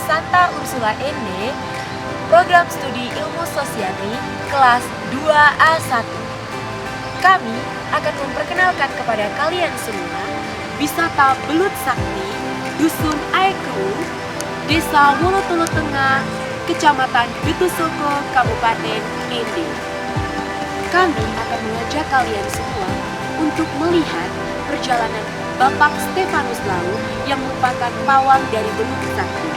Santa Ursula ND, Program Studi Ilmu Sosiati, kelas 2A1. Kami akan memperkenalkan kepada kalian semua wisata Belut Sakti, Dusun Aekeu, Desa Wolotolo Tengah, Kecamatan Detusoko, Kabupaten ND. Kami akan mengajak kalian semua untuk melihat perjalanan Bapak Stefanus Lau yang merupakan pawang dari Belut Sakti.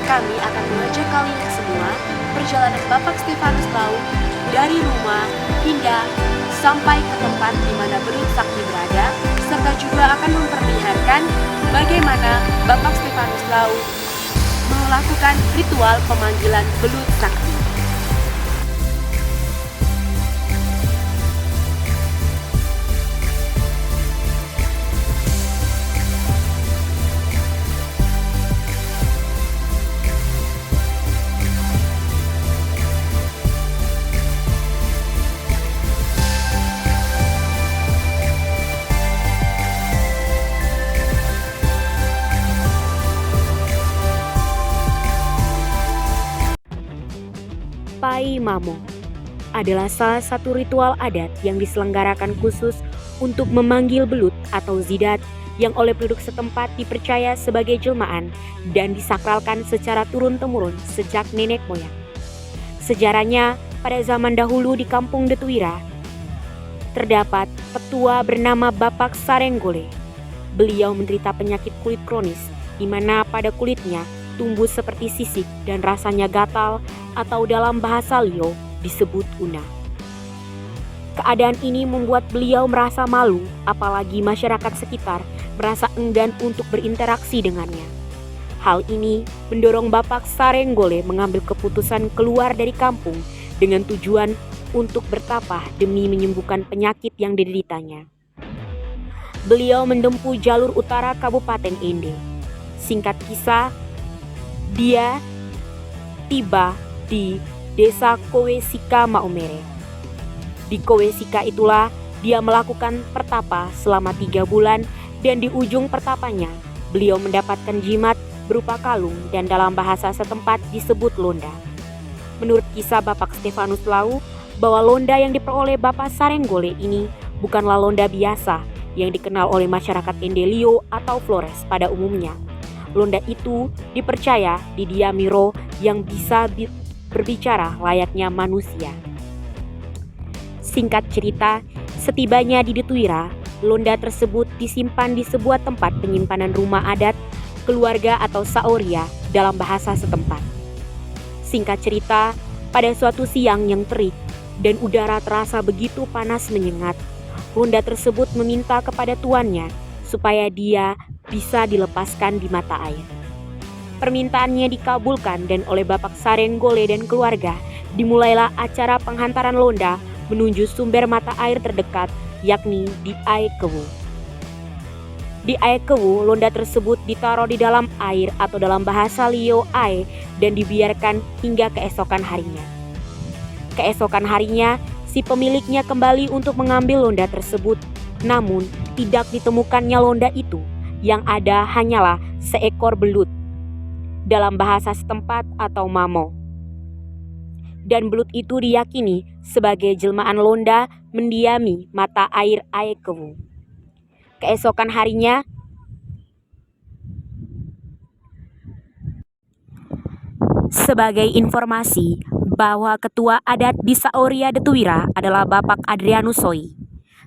Kami akan mengajak kalian semua perjalanan Bapak Stefanus Lau dari rumah hingga sampai ke tempat di mana Belut Sakti berada, serta juga akan memperlihatkan bagaimana Bapak Stefanus Lau melakukan ritual pemanggilan Belut Sakti. Pai Mamo adalah salah satu ritual adat yang diselenggarakan khusus untuk memanggil belut atau zidat yang oleh penduduk setempat dipercaya sebagai jelmaan dan disakralkan secara turun-temurun sejak nenek moyang. Sejarahnya, pada zaman dahulu di kampung Detuira, terdapat petua bernama Bapak Sarenggole. Beliau menderita penyakit kulit kronis, di mana pada kulitnya tumbuh seperti sisik dan rasanya gatal atau dalam bahasa Liu disebut una. Keadaan ini membuat beliau merasa malu, apalagi masyarakat sekitar merasa enggan untuk berinteraksi dengannya. Hal ini mendorong Bapak Sarenggole mengambil keputusan keluar dari kampung dengan tujuan untuk bertapah demi menyembuhkan penyakit yang dideritanya. Beliau menempuh jalur utara Kabupaten Ende. Singkat kisah, dia tiba di Desa Kowesika Maumere. Di Kowesika itulah dia melakukan pertapa selama 3 bulan dan di ujung pertapanya beliau mendapatkan jimat berupa kalung dan dalam bahasa setempat disebut londa. Menurut kisah Bapak Stefanus Lau, bahwa londa yang diperoleh Bapak Sarenggole ini bukanlah londa biasa yang dikenal oleh masyarakat Endelio atau Flores pada umumnya. Londa itu dipercaya didiami roh yang bisa berbicara layaknya manusia. Singkat cerita, setibanya di Detuira, londa tersebut disimpan di sebuah tempat penyimpanan rumah adat, keluarga atau saoria dalam bahasa setempat. Singkat cerita, pada suatu siang yang terik dan udara terasa begitu panas menyengat, londa tersebut meminta kepada tuannya supaya dia bisa dilepaskan di mata air. Permintaannya dikabulkan dan oleh Bapak Sarenggole dan keluarga dimulailah acara penghantaran londa menuju sumber mata air terdekat, yakni di Aekeu. Di Aekeu, londa tersebut ditaruh di dalam air atau dalam bahasa Liu Ae dan dibiarkan hingga keesokan harinya. Keesokan harinya, si pemiliknya kembali untuk mengambil londa tersebut, namun tidak ditemukannya londa itu. Yang ada hanyalah seekor belut dalam bahasa setempat atau mamo. Dan belut itu diyakini sebagai jelmaan londa mendiami mata air Aekeu. Keesokan harinya, sebagai informasi bahwa ketua adat di Saoria Detuira adalah Bapak Adrianus Soi.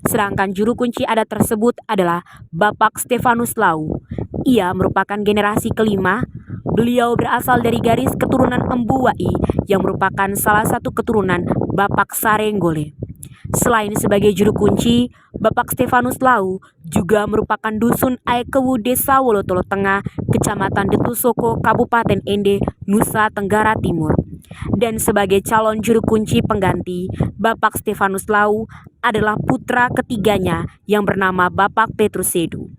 Sedangkan juru kunci adat tersebut adalah Bapak Stefanus Lau. Ia merupakan generasi kelima. Beliau berasal dari garis keturunan Embu Wai yang merupakan salah satu keturunan Bapak Sarenggole. Selain sebagai juru kunci, Bapak Stefanus Lau juga merupakan dusun Aekeu Desa Wolotolo Tengah, Kecamatan Detusoko, Kabupaten Ende, Nusa Tenggara Timur. Dan sebagai calon juru kunci pengganti, Bapak Stefanus Lau adalah putra ketiganya yang bernama Bapak Petrusedu.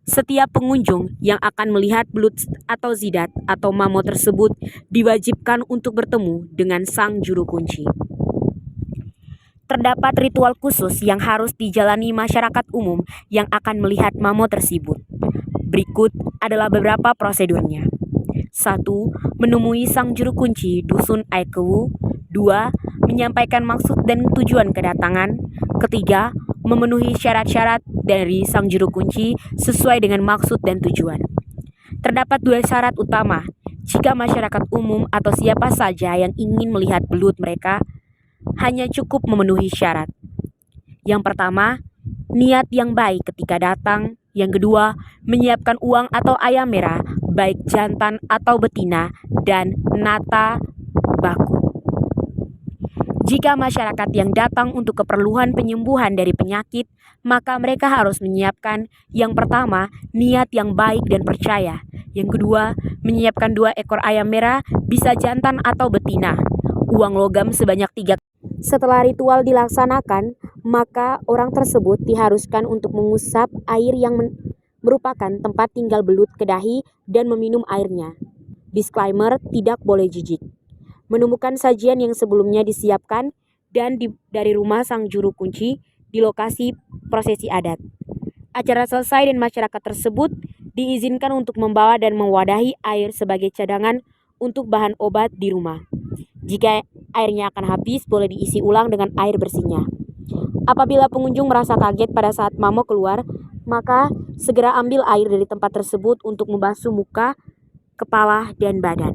Setiap pengunjung yang akan melihat belut atau zidat atau mamo tersebut diwajibkan untuk bertemu dengan sang juru kunci. Terdapat ritual khusus yang harus dijalani masyarakat umum yang akan melihat mamo tersebut. Berikut adalah beberapa prosedurnya. 1. Menemui sang juru kunci Dusun Aikewu. 2. Menyampaikan maksud dan tujuan kedatangan. Ketiga, memenuhi syarat-syarat dari sang juru kunci sesuai dengan maksud dan tujuan. Terdapat 2 syarat utama jika masyarakat umum atau siapa saja yang ingin melihat belut mereka hanya cukup memenuhi syarat. Yang pertama, niat yang baik ketika datang. Yang kedua, menyiapkan uang atau ayam merah, baik jantan atau betina, dan nata baku. Jika masyarakat yang datang untuk keperluan penyembuhan dari penyakit, maka mereka harus menyiapkan yang pertama, niat yang baik dan percaya. Yang kedua, menyiapkan 2 ekor ayam merah, bisa jantan atau betina, uang logam sebanyak 3. Setelah ritual dilaksanakan, maka orang tersebut diharuskan untuk mengusap air yang merupakan tempat tinggal belut ke dahi dan meminum airnya. Disclaimer, tidak boleh jijik. Menemukan sajian yang sebelumnya disiapkan dan dari rumah sang juru kunci di lokasi prosesi adat. Acara selesai dan masyarakat tersebut diizinkan untuk membawa dan mewadahi air sebagai cadangan untuk bahan obat di rumah. Jika airnya akan habis, boleh diisi ulang dengan air bersihnya. Apabila pengunjung merasa kaget pada saat mamo keluar, maka segera ambil air dari tempat tersebut untuk membasuh muka, kepala, dan badan.